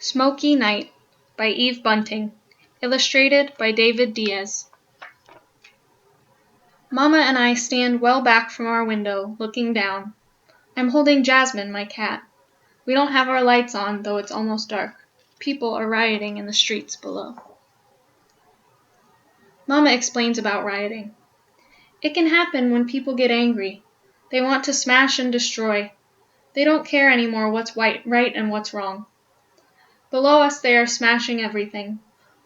Smoky Night by Eve Bunting. Illustrated by David Diaz. Mama and I stand well back from our window, looking down. I'm holding Jasmine, my cat. We don't have our lights on, though it's almost dark. People are rioting in the streets below. Mama explains about rioting. It can happen when people get angry. They want to smash and destroy. They don't care anymore what's right and what's wrong. Below us they are smashing everything.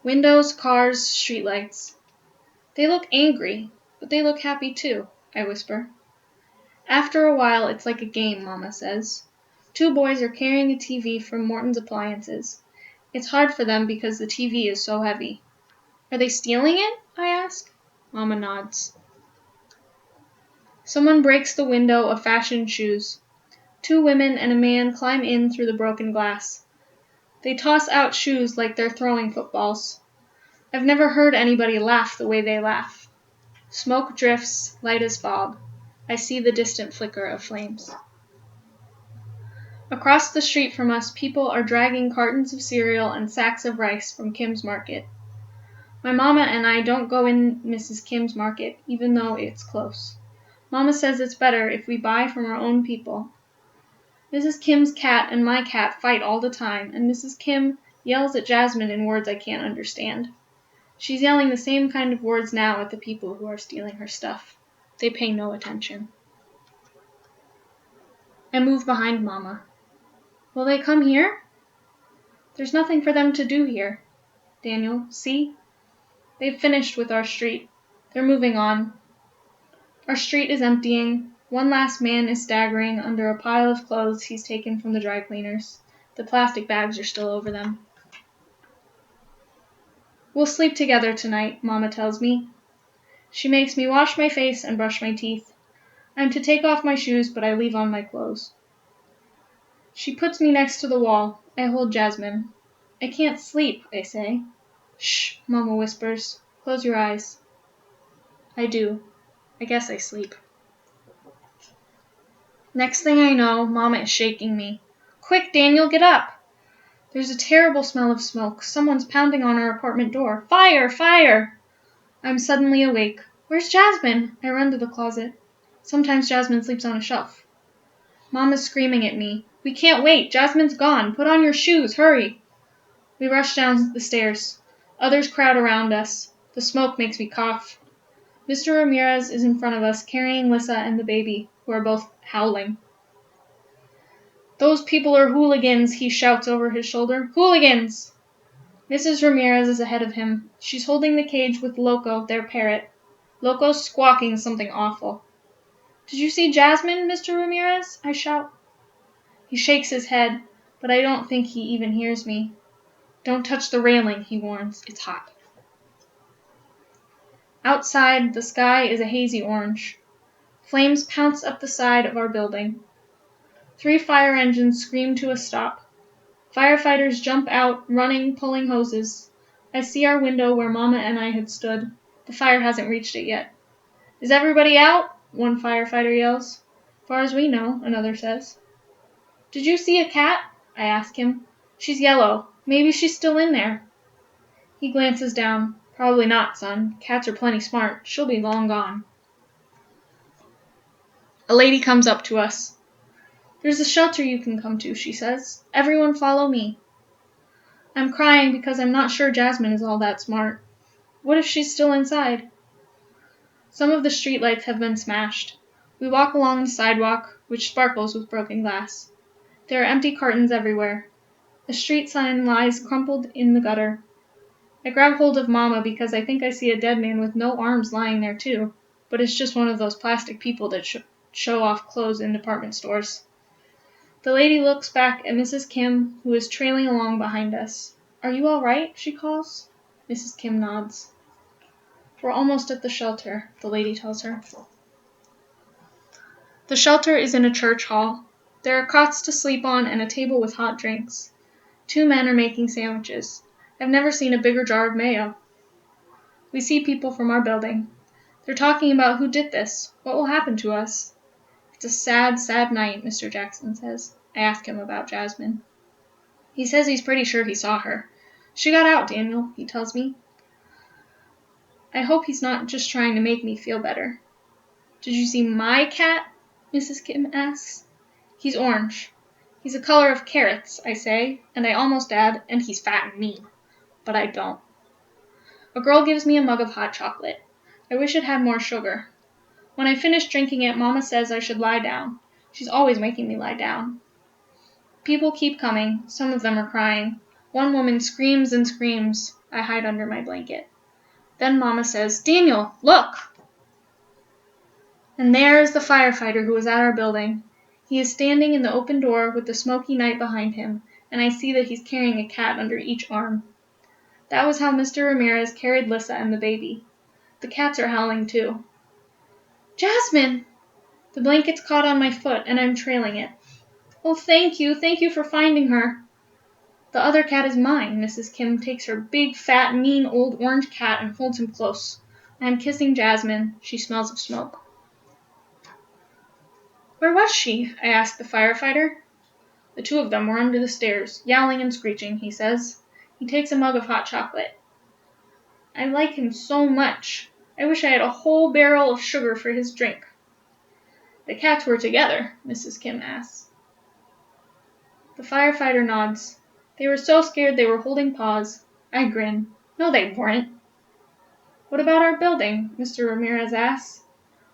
Windows, cars, streetlights. They look angry, but they look happy too, I whisper. After a while it's like a game, Mama says. 2 boys are carrying a TV from Morton's Appliances. It's hard for them because the TV is so heavy. Are they stealing it? I ask. Mama nods. Someone breaks the window of fashioned shoes. 2 women and a man climb in through the broken glass. They toss out shoes like they're throwing footballs. I've never heard anybody laugh the way they laugh. Smoke drifts, light as fog. I see the distant flicker of flames. Across the street from us, people are dragging cartons of cereal and sacks of rice from Kim's Market. My mama and I don't go in Mrs. Kim's Market, even though it's close. Mama says it's better if we buy from our own people. Mrs. Kim's cat and my cat fight all the time, and Mrs. Kim yells at Jasmine in words I can't understand. She's yelling the same kind of words now at the people who are stealing her stuff. They pay no attention. I move behind Mama. Will they come here? There's nothing for them to do here. Daniel, see? They've finished with our street. They're moving on. Our street is emptying. One last man is staggering under a pile of clothes he's taken from the dry cleaners. The plastic bags are still over them. We'll sleep together tonight, Mama tells me. She makes me wash my face and brush my teeth. I'm to take off my shoes, but I leave on my clothes. She puts me next to the wall. I hold Jasmine. I can't sleep, I say. Shh, Mama whispers. Close your eyes. I do. I guess I sleep. Next thing I know, Mama is shaking me. Quick, Daniel, get up! There's a terrible smell of smoke. Someone's pounding on our apartment door. Fire! Fire! I'm suddenly awake. Where's Jasmine? I run to the closet. Sometimes Jasmine sleeps on a shelf. Mama's screaming at me. We can't wait. Jasmine's gone. Put on your shoes. Hurry. We rush down the stairs. Others crowd around us. The smoke makes me cough. Mr. Ramirez is in front of us, carrying Lissa and the baby, who are both howling. Those people are hooligans, he shouts over his shoulder. Hooligans! Mrs. Ramirez is ahead of him. She's holding the cage with Loco, their parrot. Loco's squawking something awful. Did you see Jasmine, Mr. Ramirez? I shout. He shakes his head, but I don't think he even hears me. Don't touch the railing, he warns. It's hot. Outside, the sky is a hazy orange. Flames pounce up the side of our building. 3 fire engines scream to a stop. Firefighters jump out, running, pulling hoses. I see our window where Mama and I had stood. The fire hasn't reached it yet. Is everybody out? One firefighter yells. Far as we know, another says. Did you see a cat? I ask him. She's yellow. Maybe she's still in there. He glances down. Probably not, son. Cats are plenty smart. She'll be long gone. A lady comes up to us. There's a shelter you can come to, she says. Everyone follow me. I'm crying because I'm not sure Jasmine is all that smart. What if she's still inside? Some of the streetlights have been smashed. We walk along the sidewalk, which sparkles with broken glass. There are empty cartons everywhere. A street sign lies crumpled in the gutter. I grab hold of Mama because I think I see a dead man with no arms lying there too, but it's just one of those plastic people that show off clothes in department stores. The lady looks back at Mrs. Kim, who is trailing along behind us. Are you all right? She calls. Mrs. Kim nods. We're almost at the shelter, the lady tells her. The shelter is in a church hall. There are cots to sleep on and a table with hot drinks. 2 men are making sandwiches. I've never seen a bigger jar of mayo. We see people from our building. They're talking about who did this. What will happen to us? It's a sad, sad night, Mr. Jackson says. I ask him about Jasmine. He says he's pretty sure he saw her. She got out, Daniel, he tells me. I hope he's not just trying to make me feel better. Did you see my cat? Mrs. Kim asks. He's orange. He's the color of carrots, I say, and I almost add, and he's fat and mean. But I don't. A girl gives me a mug of hot chocolate. I wish it had more sugar. When I finish drinking it, Mama says I should lie down. She's always making me lie down. People keep coming. Some of them are crying. One woman screams and screams. I hide under my blanket. Then Mama says, Daniel, look! And there is the firefighter who was at our building. He is standing in the open door with the Smoky Night behind him, and I see that he's carrying a cat under each arm. That was how Mr. Ramirez carried Lissa and the baby. The cats are howling too. Jasmine! The blanket's caught on my foot, and I'm trailing it. Oh, thank you for finding her. The other cat is mine. Mrs. Kim takes her big, fat, mean, old orange cat and holds him close. I am kissing Jasmine. She smells of smoke. Where was she? I asked the firefighter. The two of them were under the stairs, yowling and screeching, he says. He takes a mug of hot chocolate. I like him so much. I wish I had a whole barrel of sugar for his drink. The cats were together, Mrs. Kim asks. The firefighter nods. They were so scared they were holding paws. I grin. No, they weren't. What about our building? Mr. Ramirez asks.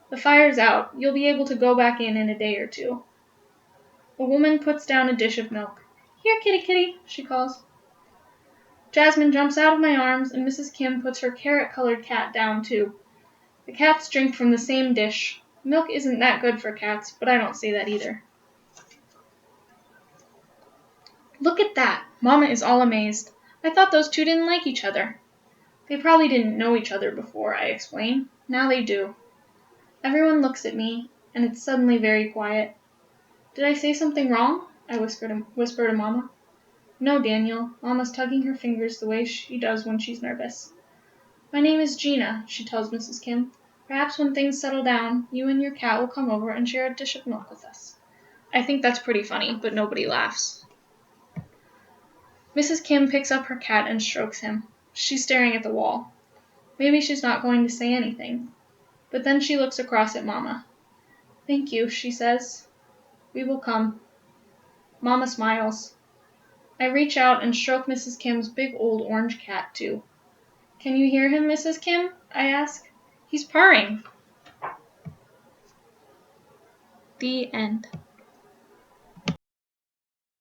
The fire's out. You'll be able to go back in a day or two. A woman puts down a dish of milk. Here, kitty, kitty, she calls. Jasmine jumps out of my arms, and Mrs. Kim puts her carrot-colored cat down, too. The cats drink from the same dish. Milk isn't that good for cats, but I don't say that either. Look at that! Mama is all amazed. I thought those two didn't like each other. They probably didn't know each other before, I explain. Now they do. Everyone looks at me, and it's suddenly very quiet. Did I say something wrong? I whisper to Mama. No, Daniel. Mama's tugging her fingers the way she does when she's nervous. My name is Gina, she tells Mrs. Kim. Perhaps when things settle down, you and your cat will come over and share a dish of milk with us. I think that's pretty funny, but nobody laughs. Mrs. Kim picks up her cat and strokes him. She's staring at the wall. Maybe she's not going to say anything. But then she looks across at Mama. Thank you, she says. We will come. Mama smiles. I reach out and stroke Mrs. Kim's big old orange cat, too. Can you hear him, Mrs. Kim? I ask. He's purring. The end.